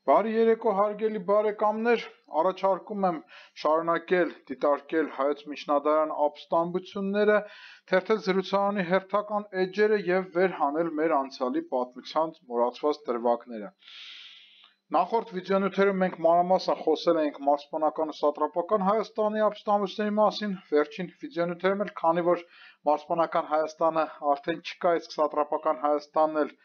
Բարի երեկո հարգելի բարեկամներ, առաջարկում եմ շարունակել դիտարկել հայոց միջնադարյան ապստամբությունները, թերթել զրուցարանի հերթական էջերը եւ վերհանել մեր անցյալի պատմության մոռացված դրվագները։ Նախորդ վիդեոնյութերում մենք մանրամասն խոսել ենք մարզպանական ու սատրապական Հայաստանի ապստամբությունների մասին, վերջին վիդեոնյութերում էլ, քանի որ մարզպանական Հայաստանը արդեն չկա, իսկ սատրապական Հայաստանն էլ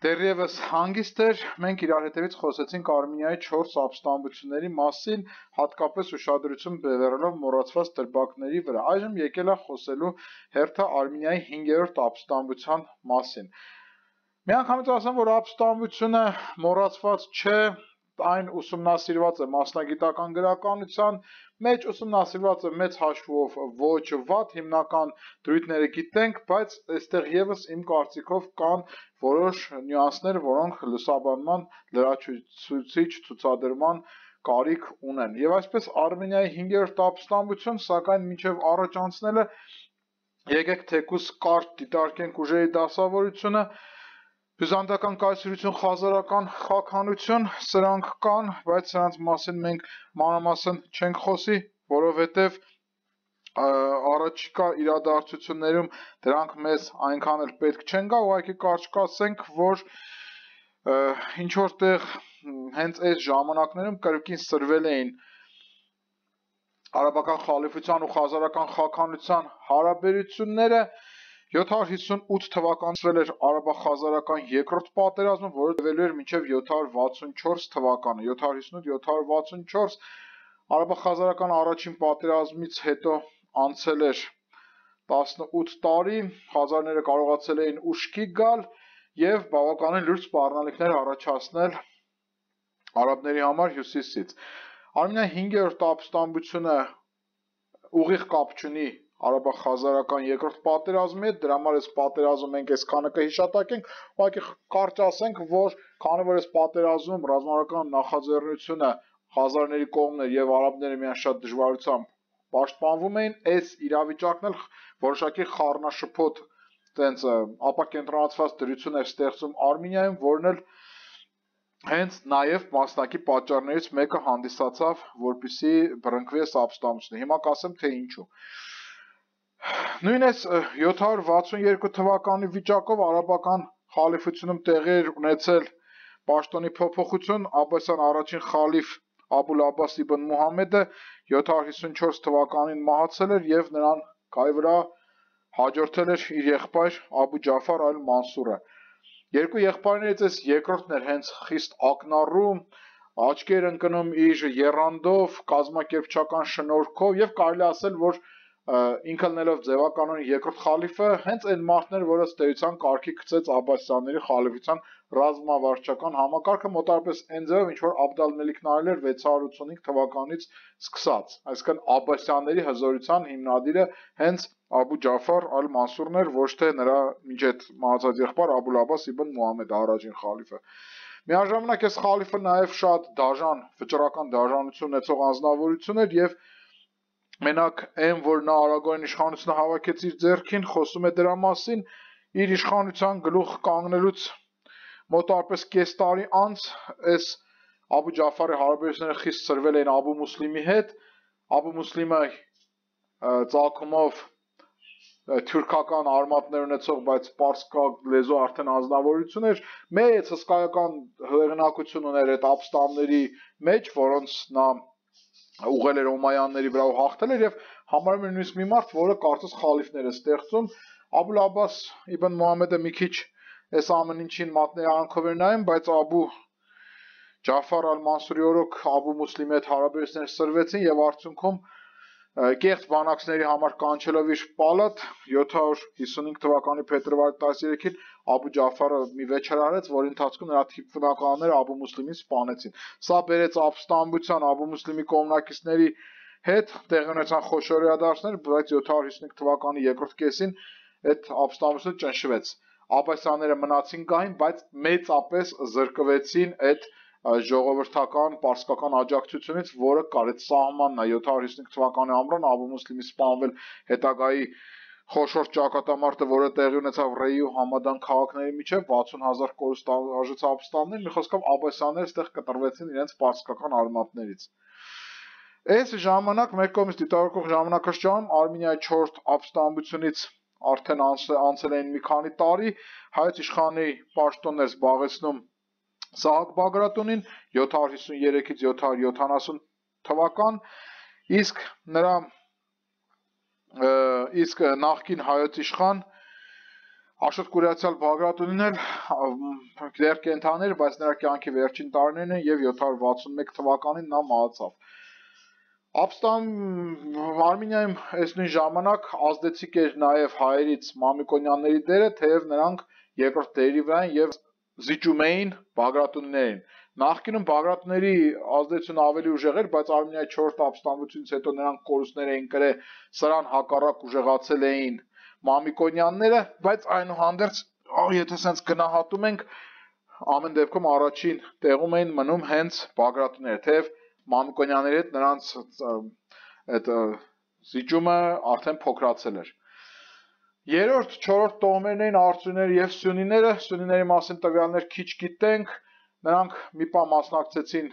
դեռևս հանգիստ էր, մենք իրար հետևից խոսեցինք Արմենիայի 4 ապստամբությունների մասին, հատկապես ուշադրություն բևեռելով մոռացված դրվագների վրա։ Այժմ եկել է խոսելու հերթը Արմենիայի 5-րդ ապստամբության մասին։ Միանգամից ասեմ, որ ապստամբությունը մոռացված չէ, այն ուսումնասիրված է մասնագիտական գրականության մեջ, ուսումնասիրված է մեծ հաշվով ոչ վատ, հիմնական դրույթները գիտենք, բայց այստեղ եւս իմ կարծիքով կան որոշ նյուանսներ, որոնք լուսաբանման, լրացուցիչ ցուցադրման կարիք ունեն։ Եվ այսպես Արմենիայի 5-րդ ապստամբություն, սակայն մինչև առաջ անցնելը եկեք թեկուզ կարճ դիտարկենք ուժերի դասավորությունը, բյուզանդական կայսրություն, խազարական խաքանություն, սրանք կան, բայց սրանց մասին մենք մանրամասն չենք խոսի, որովհետև առաջիկա իրադարձություններում դրանք մեզ այնքան էլ պետք չեն գա, ուղղակի կարճ կասենք, որ ինչ որտեղ հենց այս ժամանակներում կրկին սրվել էին արաբական խալիֆության ու խազարական խաքանության հարաբերությունները, 758 թվականից էր արաբա-խազարական երկրորդ պատերազմը, որը տևելու էր մինչև 764 թվականը, 758-764 արաբա-խազարական առաջին պատերազմից հետո անցել էր 18 տարի, խազարները կարողացել էին ուշքի գալ եւ բավականին լուրջ սպառնալիքներ առաջացնել արաբների համար հյուսիսից։ Արմենիայի 5-րդ ապստամբությունը ուղիղ կապ չունի արաբա-խազարական երկրորդ պատերազմի հետ, դրա համար այս պատերազմը մենք այսքանը կհիշատակենք, ուղղակի կարճ ասենք, որ քանի որ այս պատերազմում ռազմավարական նախաձեռնությունը խազարների կողմն էր եւ արաբները միայն շատ դժվարությամբ պաշտպանվում էին, այս իրավիճակն էլ որոշակի խառնաշփոթ տենց ապակենտրոնացված դրություն էր ստեղծում Արմենիայում, որն էլ հենց նաև մասնակի պատճառներից մեկը հանդիսացավ, որպեսզի բռնկվի այս ապստամբությունը։ Հիմա կասեմ, թե ինչու։ Նույն այս 762 թվականի վիճակով արաբական խալիֆությունում տեղի էր ունեցել պաշտոնի փոփոխություն, Աբբասյան առաջին խալիֆ Աբուլ Աբբաս իբն Մուհամեդը 754 թվականին մահացել էր եւ նրան գայ վրա հաջորդել էր իր եղբայր Աբու Ջաֆար ալ-Մանսուրը։ Երկու եղբայրներից այս երկրորդն էր հենց խիստ ակնառու, աչքեր ընկնում իր եռանդով, կազմակերպչական շնորհքով եւ կարելի ասել, որ ինքը լինելով ձևականորեն երկրորդ խալիֆը, հենց այն մարդն էր, որը ըստ էության կարգի գծեց Աբբասյանների խալիֆության ռազմավարչական համակարգը մոտավորապես այն ձևով, ինչ որ Աբդ ալ-Մելիքն արել էր 685 թվականից սկսած, այսինքն Աբբասյանների հզորության հիմնադիրը հենց Աբու Ջաֆար ալ-Մանսուրն էր, ոչ թե նրա մինչ այդ մահացած եղբայր Աբուլ Աբբաս իբն Մուհամեդը առաջին խալիֆը։ Միաժամանակ այս խալիֆը նաև շատ դաժան, վճռական դաժանություն ունեցող անձնավորություն էր եւ մենակ այն, որ նա արագորեն իշխանությունը հավաքեց իր ձեռքին, խոսում է դրա մասին, իր իշխանության գլուխ կանգնելուց մոտավորապես կես տարի անց այս Աբու Ջաֆարի հարաբերությունները խիստ սրվել էին Աբու Մուսլիմի հետ, Աբու Մուսլիմը ծագումով թուրքական արմատներ ունեցող, բայց պարսկական լեզու արդեն անձնավորություն էր, մեծ հսկայական հեղինակություն ուներ այդ ապստամբների մեջ, որոնց նա ուղղել էր օմայանների վրա ու հաղթել էր եւ համարում էր նույնիսկ մի մարդ, որը կարծես խալիֆներ է ստեղծում։ Աբուլ Աբբաս իբն Մուհամեդը մի քիչ այս ամեն ինչին մատներանքով էր նայում, բայց Աբու Ջաֆար ալ-Մանսուրի օրոք Աբու Մուսլիմի հետ հարաբերությունները սրվեցին եւ արդյունքում կեղծ բանակցների համար կանչելով իր պալատ 755 թվականի փետրվարի 13-ին Աբու Ջաֆարը մի վեճեր արեց, որի ընթացքում նրա թիպվնականները Աբու Մուսլիմին սպանեցին։ Սա բերեց ապստամբության Աբու Մուսլիմի կողմնակիցների հետ տեղի ունեցան խոշոր իրադարձություններ, բայց 755 թվականի երկրորդ կեսին այդ ապստամբությունը ճնշվեց։ Աբբասյանները մնացին գային, բայց մեծապես զրկվեցին այդ ժողովրդական պարսկական աջակցությունից, որը կարեց սահմանն է 755 թվականի ամռան Աբու Մուսլիմի սպանվել հետագայի խոշոր ճակատամարտը, որը տեղի ունեցավ Ռեյի ու Համադան քաղաքների միջև 60,000 կորուստ արժեցավ ապստամբներ, մի խոսքով Աբասյանները այդտեղ կտրվեցին իրենց պարսկական արմատներից։ Այս ժամանակ մեր կողմից դիտարկող ժամանակաշրջանում Արմենիայի 4-րդ ապստամբությունից արդեն անցել էին մի քանի տարի, հայոց իշխանի պաշտոններ զբաղեցնում Սահակ Բագրատունին 753-ից 770 թվական, իսկ նախկին հայոց իշխան Աշոտ Կուրացյալ Բագրատունին էլ դեռ կենդանի էր, բայց նրա կյանքի վերջին տարիներն են եւ 761 թվականին նա մահացավ։ Արմենիայում այս նույն ժամանակ ազդեցիկ էր նաև հայերից Մամիկոնյանների դերը, թեև նրանք երկրորդ դերի վրա են եւ զիջում էին Բագրատունիներին։ Նախկինում Բագրատուների ազդեցությունը ավելի ուժեղ էր, բայց Արմենիայի 4-րդ ապստամբությունից հետո նրանք կորուստներ էին կրել, սրան հակառակ ուժեղացել էին Մամիկոնյանները, բայց այնուհանդերձ, եթե sense գնահատում ենք, ամեն դեպքում առաջին տեղում էին մնում հենց Բագրատուները, թեև Մամիկոնյանների հետ նրանց այդ զիջումը արդեն փոքրացել էր։ Երրորդ, չորրորդ տոհմերն էին արծույները եւ սյունիները, սյունիների մասին տվյալներ քիչ գիտենք, նրանք մի պահ մասնակցեցին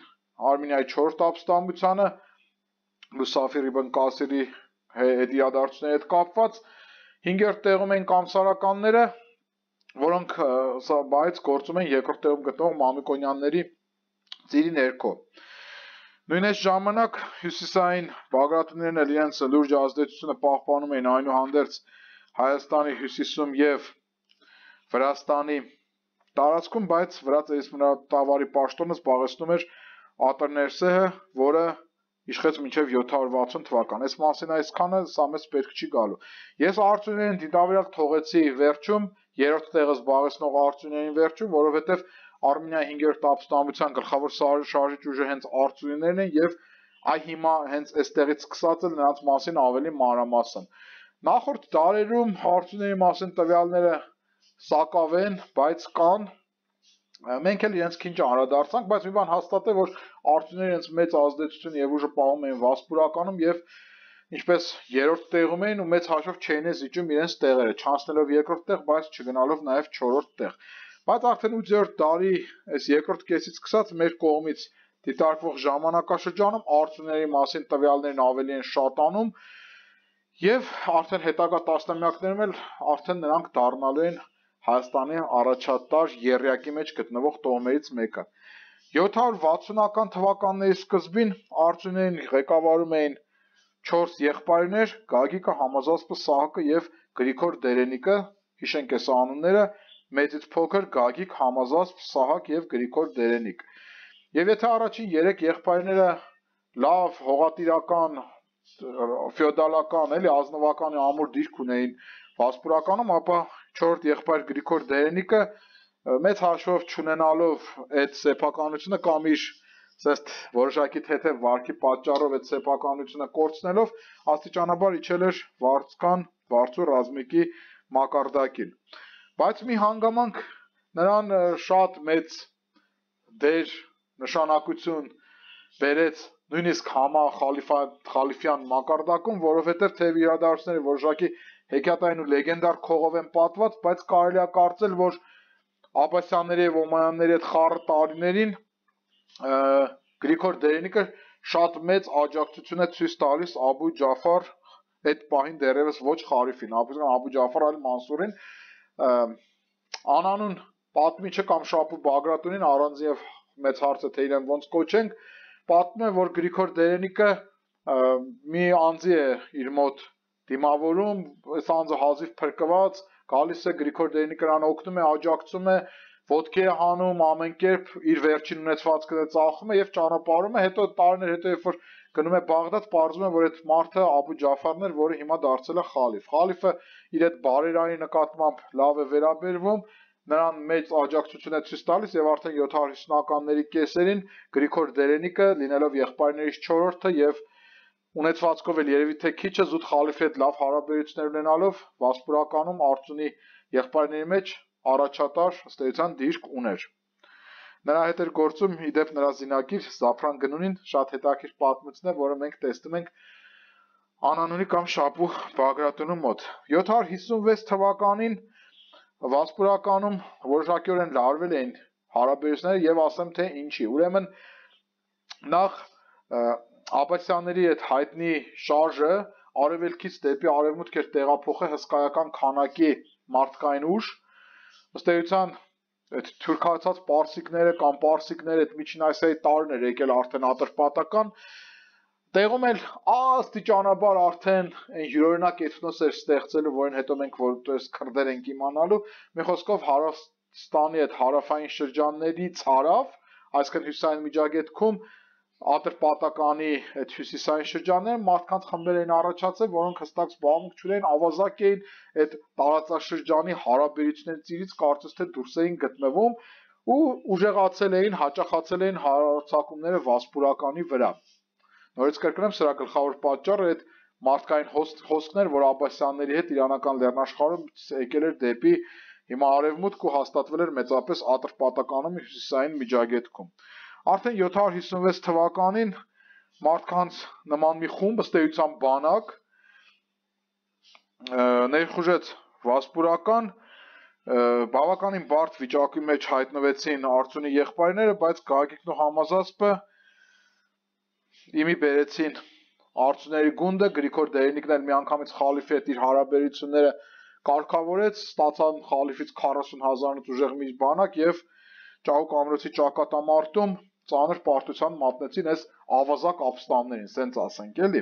Արմենիայի 4-րդ ապստամբությանը, Լուսաֆիր իբն Կասիրի հետիադարձությունների հետ կապված, 5-րդ տեղում էին կամսարականները, որոնք բայց գործում են երկրորդ տեղում գտնվող Մամիկոնյանների ծիրի ներքո։ Նույն այս ժամանակ հյուսիսային Բագրատուներն էլ իրենց լուրջ ազդեցությունը պահպանում էին այնուհանդերձ Հայաստանի հյուսիսում եւ Վրաստանի տարածքում, բայց վրացի պաշտոնը զբաղեցնում էր Ատրներսեհը, որը իշխեց մինչև 760 թվական։ Այս մասին այսքանը սա մեզ պետք չի գալու։ Ես արծույներին դիտավորյալ թողեցի վերջում, երրորդ տեղը զբաղեցնող արծույներին վերջում, որովհետեւ Արմենիայի 5-րդ ապստամբության գլխավոր շարժիչ ուժը հենց արծույներն են եւ այ հիմա հենց այստեղից սկսած էլ նրանց մասին ավելի մանրամասն։ Նախորդ դարերում արծույների մասին տվյալները սակավ են, բայց կան, մենք էլ իրենց քիչ անդրադարձանք, բայց մի բան հաստատ է, որ արծույները իրենց մեծ ազդեցություն եւ ուժը պահում են Վասպուրականում եւ ինչպես երրորդ տեղում էին ու մեծ հաշվով չէին զիջում իրենց տեղերը, չանցնելով երկրորդ տեղ, բայց չգնալով նաեւ 4-րդ տեղ։ Բայց արդեն 8-րդ դարի այս երկրորդ կեսից սկսած մեր կողմից դիտարկվող ժամանակաշրջանում արծույների մասին տվյալներն ավելի են շատանում եւ արդեն հետագա տասնամյակներում էլ արդեն նրանք դառնալու են Հայաստանի առաջատար եռյակի մեջ գտնվող տոհմերից մեկը։ 760-ական թվականների սկզբին արծույներին ղեկավարում էին 4 եղբայրներ՝ Գագիկը, Համազասպը, Սահակը եւ Գրիգոր Դերենիկը, հիշենք այս անունները, մեծից փոքր Գագիկ, Համազասպ, Սահակ եւ Գրիգոր Դերենիկ։ Եվ եթե առաջին 3 եղբայրները լավ հողատիրական, ֆեոդալական, էլի ազնվական ամուր դիրք ունեին Վասպուրականում, ապա 4-րդ եղբայր Գրիգոր Դերենիկը մեծ հաշվով չունենալով այդ սեփականությունը կամ իր որոշակի թեթև վարքի պատճառով այդ սեփականությունը կորցնելով աստիճանաբար իջել էր վարձկան բարձու ռազմիկի մակարդակին։ Բայց մի հանգամանք նրան շատ մեծ դեր նշանակություն բերեց նույնիսկ համա խալիֆյան մակարդակում, որովհետև թեև իրադարձությունները որոշակի հեքիաթային ու լեգենդար քողով են պատված, բայց կարելի է կարծել, որ Աբասյանների եւ Օմանյանների այդ խառը տարիներին Գրիգոր Դերենիկը շատ մեծ աջակցություն է ցույց տալիս Աբու Ջաֆար, այդ պահին դեռևս ոչ Խարիֆին, Աբու Ջաֆար al-Մանսուրին, անանուն պատմիչը կամ Շապու Բագրատունին առանձին եւ մեծ հարց է թե իրեն ոնց կոչենք, պատմում է, որ Գրիգոր Դերենիկը մի անձի է իր մոտ դիմավորում, այս անձը հազիվ փրկված, գալիս է Գրիգոր Դերենիկը նրան օգնում է, աջակցում է, ոտքի է հանում, ամեն կերպ իր վերջին ունեցվածքը ծախում է եւ ճանապարհում է, հետո տարիներ հետո երբ որ գնում է Բաղդադ, պարզվում է, որ այդ մարդը Աբու Ջաֆարն էր, որը հիմա դարձել է խալիֆ։ Խալիֆը իր այդ բարերարի նկատմամբ լավ է վերաբերվում, նրան մեծ աջակցություն է ցույց տալիս եւ արդեն 750-ականների կեսերին Գրիգոր Դերենիկը, լինելով եղբայրներից 4-րդը եւ ունեցվածքով էլ երևի թե քիչը զուտ խալիֆի հետ լավ հարաբերություններ ունենալով Վասպուրականում արծունի եղբայրների մեջ առաջատար ըստ էության դիրք ուներ։ Նրա հետ էր գործում իդեպ նրա զինակիր Զաֆրան Գնունին, շատ հետաքրքիր պատմություն է, որը մենք տեսնում ենք Անանունի կամ Շապու Բագրատունու մոտ 756 թվականին Վասպուրականում որոշակիորեն լարվել էին հարաբերությունները եւ ասեմ թե ինչի։ Ուրեմն նախ Աբասյանների այդ հայտնի շարժը արևելքից դեպի արևմուտք էր տեղափոխել հսկայական քանակի մարդկային ուժ, ըստ էության այդ թուրքացած պարսիկները կամ պարսիկները այդ Միջին Ասիայի տարին էր եկել արդեն ատրպատական, տեղում էլ աստիճանաբար արդեն այն յուրօրինակ էթնոս էր ստեղծելու, որին հետո մենք որպես քրդեր ենք իմանալու, մի խոսքով Հարավստանի այդ հարավային շրջաններից հարավ, այսինքն հյուսիսային Միջագետքում Ատրպատականի այդ հյուսիսային շրջանները մարդկանց խմբեր էին առաջացել, որոնք հստակ զբաղմունք չունեին, ավազակ էին այդ տարածաշրջանի հարաբերությունների ծիրից կարծես թե դուրս էին գտնվում ու ուժեղացել էին, հաճախացել էին հարձակումները Վասպուրականի վրա։ Նորից կրկնեմ, սրա գլխավոր պատճառը այդ մարդկային հոսքներ, որ Աբասյանների հետ իրանական լեռնաշխարհում եկել էր դեպի հիմա արևմուտք ու հաստատվել էր մեծապես Ատրպատականում հյուսիսային Միջագետքում։ Արդեն 756 թվականին մարդկանց նման մի խումբ, ըստ էության բանակ, ներխուժեց Վասպուրական, բավականին բարդ վիճակի մեջ հայտնվեցին Արծունի եղբայրները, բայց Գագիկն ու Համազասպը իմի բերեցին Արծուների գունդը, Գրիգոր Դերենիկն էլ միանգամից խալիֆի հետ իր հարաբերությունները կարգավորեց, ստացան խալիֆից 40,000-ից ուժեղ մի բանակ եւ Ճահուկ ամրոցի ճակատամարտում ծանր պարտության մատնեցին այս ավազակ ապստամբներին, սենց ասենք էլի։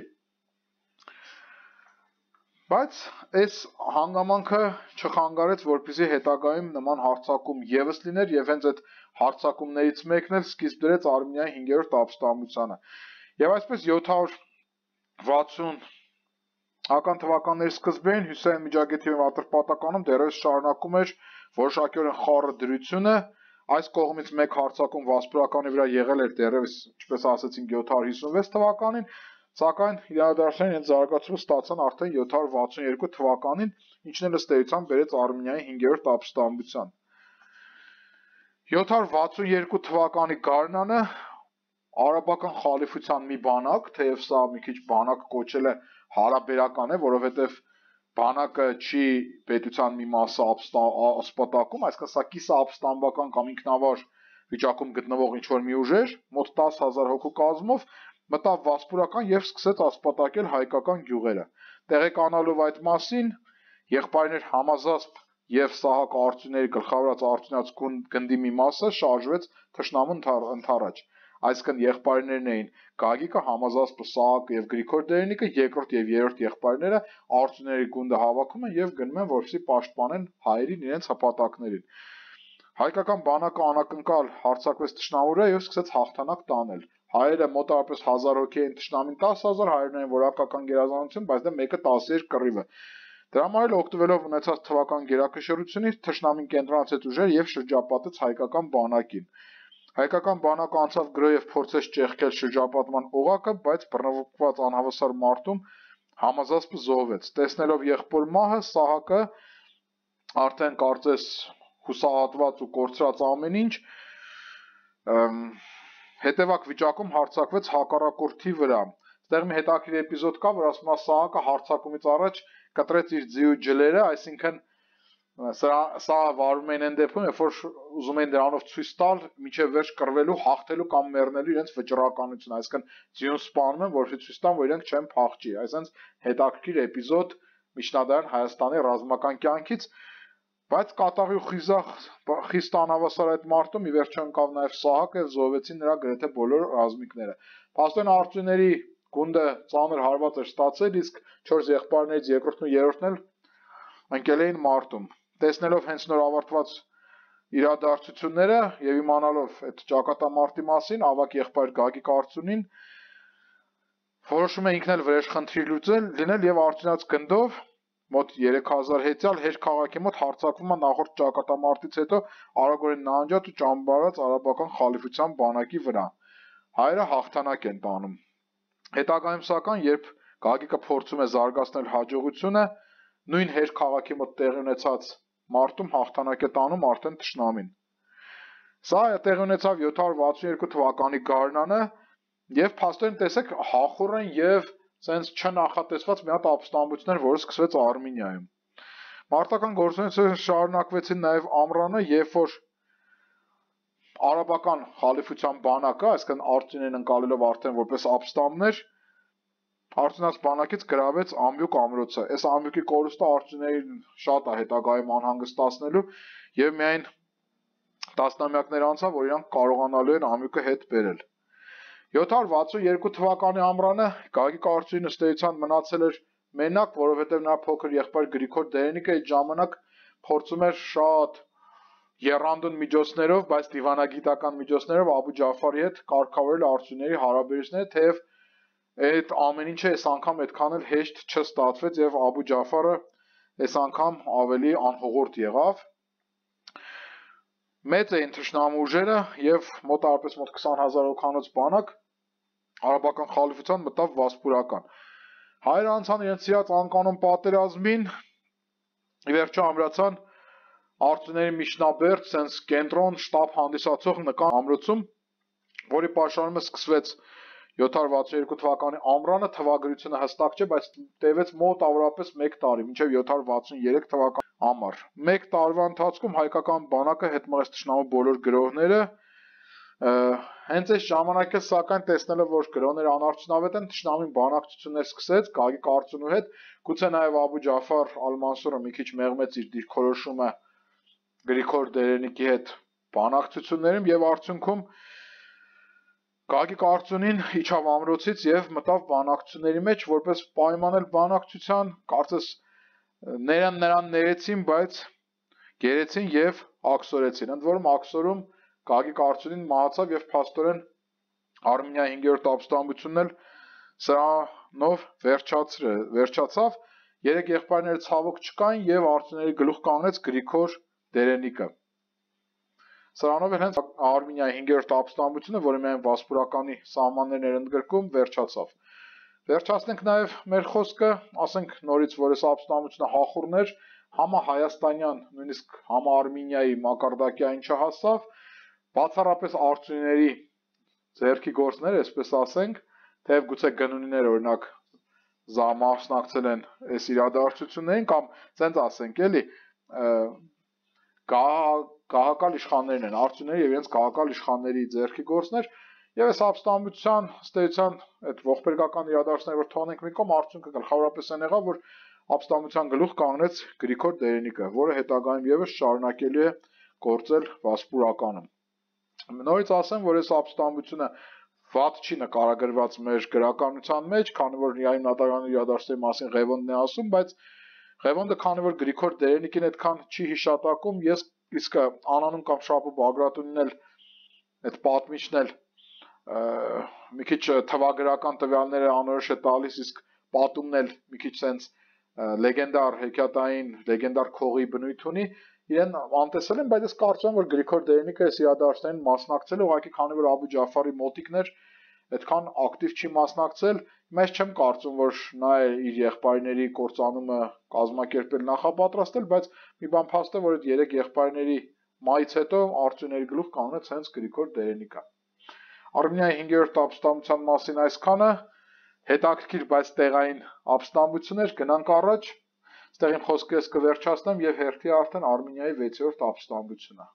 Բայց այս հանգամանքը չխանգարեց, որպեսզի հետագայում նման հարձակում եւս լիներ եւ հենց այդ հարձակումներից մեկն էլ սկիզբ դրեց Արմենիայի 5-րդ ապստամբությանը։ Եվ այսպես 760 ական թվականների սկզբին հյուսիսային Միջագետքի Ատրպատականում դեռևս շարունակում էր որոշակիորեն խառը դրությունը։ Այս կողմից մեկ հարձակում Վասպուրականի վրա եղել էր դեռևս, ինչպես ասացինք, 756 թվականին, սակայն իրադարձությունները հենց զարգացումը ստացան արդեն 762 թվականին, ինչն էլ ըստ էության բերեց Արմենիայի 5-րդ ապստամբության։ 762 թվականի գարնանը արաբական խալիֆության մի բանակ, թեև սա մի քիչ բանակ կոչելը հարաբերական է, որովհետև բանակը չի պետության մի մասը ասպատակում, այսինքն սա կիսաապստամբական կամ ինքնավար վիճակում գտնվող ինչ-որ մի ուժ էր, մոտ 10,000 հոգու կազմով, մտավ Վասպուրական եւ սկսեց ասպատակել հայկական գյուղերը։ Տեղեկանալով այդ մասին, եղբայրներ Համազասպ եւ Սահակ Արծուների գլխավորած Արծունյաց գնդի մի մասը շարժվեց թշնամու ընդառաջ։ Այսինքն եղբայրներն էին Գագիկը, Համազասպը, Սահակը եւ Գրիգոր Դերենիկը, երկրորդ եւ երրորդ եղբայրները Արծուների գունդը հավաքում են եւ գնում են, որպեսզի պաշտպանեն հայերին իրենց հպատակներին։ Հայկական բանակը անակնկալ հարձակվեց թշնամու վրա եւ սկսեց հաղթանակ տանել։ Հայերը մոտավորապես 1000 հոգի էին, թշնամին 10,000, հայերն էին որակական գերազանցություն, բայց դա մեկը 10 կռիվը։ Դրա համար էլ օգտվելով ունեցած թվական գերակշռությունից թշնամին կենտրոնացեց ուժեր եւ շրջապատեց հայկական բանակին։ Հայկական բանակը անցավ գրո եւ փորձեց ճեղքել շրջապատման օղակը, բայց բռնկված անհավասար մարտում Համազասպը զոհվեց։ Տեսնելով եղբոր մահը, Սահակը արդեն կարծես հուսահատված ու կորցրած ամեն ինչ, հետևակ վիճակում հարձակվեց հակառակորդի վրա։ Այստեղ մի հետաքրքիր էպիզոդ կա, որ ասում է Սահակը հարձակումից առաջ կտրեց իր ձիու ջլերը, այսինքն սա վարում էին այն դեպքում, երբ որ ուզում էին դրանով ցույց տալ միջև վերջ կռվելու, հաղթելու կամ մեռնելու իրենց վճռականությունը, այսինքն ձիուն սպանում են, որպեսզի ցույց տան, որ իրենք չեն փախչի, այսինքն հետաքրքիր էպիզոդ միջնադարյան Հայաստանի ռազմական կյանքից, բայց կատաղի ու խիստ անհավասար այդ մարտում ի վերջո ընկավ նաև Սահակը եւ զոհվեցին նրա գրեթե բոլոր ռազմիկները։ Փաստորեն Արծուների գունդը ծանր հարված էր ստացել, իսկ 4 եղբայրներից երկրորդն ու երրորդն էլ ընկել էին մարտում։ Տեսնելով հենց նոր ավարտված իրադարձությունները եւ իմանալով այդ ճակատամարտի մասին, ավակ եղբայր Գագիկ Արծունին որոշում է ինքն էլ վրեժխնդիր լինել եւ Արծունյաց գնդով մոտ 3000 հեծյալ հեր քաղաքի մոտ հարձակվում է նախորդ ճակատամարտից հետո արագորեն նահանջած ու ճամբարած արաբական խալիֆության բանակի վրա։ Հայերը հաղթանակ են տանում։ Հետագայում սակայն, երբ Գագիկը փորձում է զարգացնել հաջողությունը, նույն հեր քաղաքի մոտ տեղի ունեցած մարտում հաղթանակ է տանում արդեն թշնամին։ Սա տեղի ունեցավ 762 թվականի գարնանը եւ փաստորեն տեսեք հախուռն եւ սենց չնախատեսված մի հատ ապստամբություններ, որը սկսվեց Արմենիայում։ Մարտական գործունեությունները շարունակվեցին նաև ամռանը, երբ որ արաբական խալիֆության բանակը, այսինքն արցունիներն ընկալելով արդեն որպես ապստամբներ, արցունած բանակից գրավեց Ամյուկ ամրոցը։ Այս Ամյուկի կորուստը արցունիներին շատ է հետագայում անհանգստացնելու եւ միայն տասնամյակներ անցավ, որ իրանք կարողանալու են Ամյուկը հետ բերել։ 762 թվականի ամռանը Գագիկ արցունին ըստ էության մնացել էր մենակ, որովհետև նրա փոքր եղբայր Գրիգոր Դերենիկը այդ ժամանակ փորձում էր շատ եռանդուն միջոցներով, բայց դիվանագիտական միջոցներով Աբու Ջաֆարի հետ կարգավորել արցունիների հարաբերությունները, թեև այդ ամեն ինչը այս անգամ այդքան էլ հեշտ չստացվեց եւ Աբու Ջաֆարը այս անգամ ավելի անհողորդ եղավ։ Մեծ էին թշնամու ուժերը եւ մոտավորապես 20,000 հոգանոց բանակ արաբական խալիֆության մտավ Վասպուրական։ Հայերը անցան իրենց սիրած անկանոն պատերազմին, ի վերջո ամրացան արցունիների միջնաբերդ, սենց կենտրոն շտաբ հանդիսացող նկան ամրոցում, որի պաշարումը սկսվեց 762 թվականի ամռանը, թվագրությունը հստակ չէ, բայց տևեց մոտավորապես 1 տարի, մինչև 763 թվականի ամառ։ 1 տարվա ընթացքում հայկական բանակը հետ մղեց թշնամու բոլոր գրոհները, հենց այս ժամանակը սակայն տեսնելով, որ գրոհները անարդյունավետ են, թշնամին բանակցություններ սկսեց Գագիկ արցունու հետ, գուցե նաև Աբու Ջաֆար Ալ-Մանսուրը մի քիչ մեղմեց իր դիրքորոշումը Գրիգոր Դերենիկի հետ բանակցություններում եւ արդյունքում Գագիկ արցունին իջավ ամրոցից եւ մտավ բանակցությունների մեջ, որպես պայմանել բանակցության, կարծես նրան ներեցին, բայց գերեցին եւ աքսորեցին։ Ընդ որում աքսորում Գագիկ արցունին մահացավ եւ փաստորեն Արմենիայի 5-րդ ապստամբությունն էլ սրանով վերջացավ։ 3 եղբայրները ցավոք չկային եւ արցունիների գլուխ կանգնեց Գրիգոր Դերենիկը։ Սրանով էլ հենց Արմենիայի 5-րդ ապստամբությունը, որը միայն Վասպուրականի սահմաններն էր ընդգրկում, վերջացավ։ Վերջացնենք նաև մեր խոսքը, ասենք նորից, որ այս ապստամբությունը հախուռներ, համահայաստանյան, նույնիսկ համաարմենիայի մակարդակային չհասավ, բացառապես արցունիների ձեռքի գործները, այսպես ասենք, թեև գուցե գնունիներ օրինակ մասնակցել են այս իրադարձություններին կամ ցենց ասենք էլի գահակալ իշխաններն են, արցունիները եւ իրենց գահակալ իշխանների ձեռքի գործներ եւ այս ապստամբության ըստ էության այդ ողբերգական իրադարձությունները որ թողնենք մի կողմ, արդյունքը գլխավորապես այն եղավ, որ ապստամբության գլուխ կանգնեց Գրիգոր Դերենիկը, որը հետագայում եւս շարունակելու է գործել Վասպուրականում։ Նորից ասեմ, որ այս ապստամբությունը վատ չի նկարագրված մեր գրականության մեջ, քանի որ միայն նատական իրադարձությունների մասին Ղևոնդն է ասում, բայց Ղևոնդը քանի որ Գրիգոր Դերենիկին այդքան չի հիշատակում, ես իսկ Անանուն կամ Շապու Բագրատունին էլ այդ պատմիչն էլ մի քիչ թվագրական տվյալները անորոշ է տալիս, իսկ պատումն էլ մի քիչ sense լեգենդար հեքիաթային, լեգենդար քողի բնույթ ունի, իրեն անտեսել են, բայց ես կարծում եմ, որ Գրիգոր Դերենիկը այս իրադարձներին մասնակցել է, ուղղակի քանի որ Աբու Ջաֆարի մոտիկներ այդքան ակտիվ չի մասնակցել, մեզ չեմ կարծում, որ նա է իր եղբայրների կործանումը կազմակերպել նախապատրաստել, բայց մի բան փաստ է, որ այդ 3 եղբայրների մայից հետո արցունիների գլուխ կանգնեց հենց Գրիգոր Դերենիկը։ Արմենիայի 5-րդ ապստամբության մասին այսքանը, հետաքրքիր, բայց տեղային ապստամբություններ, գնանք առաջ, այստեղ իմ խոսքերս կվերջացնեմ եւ հերթի արդեն Արմենիայի 6-րդ ապստամբությունը։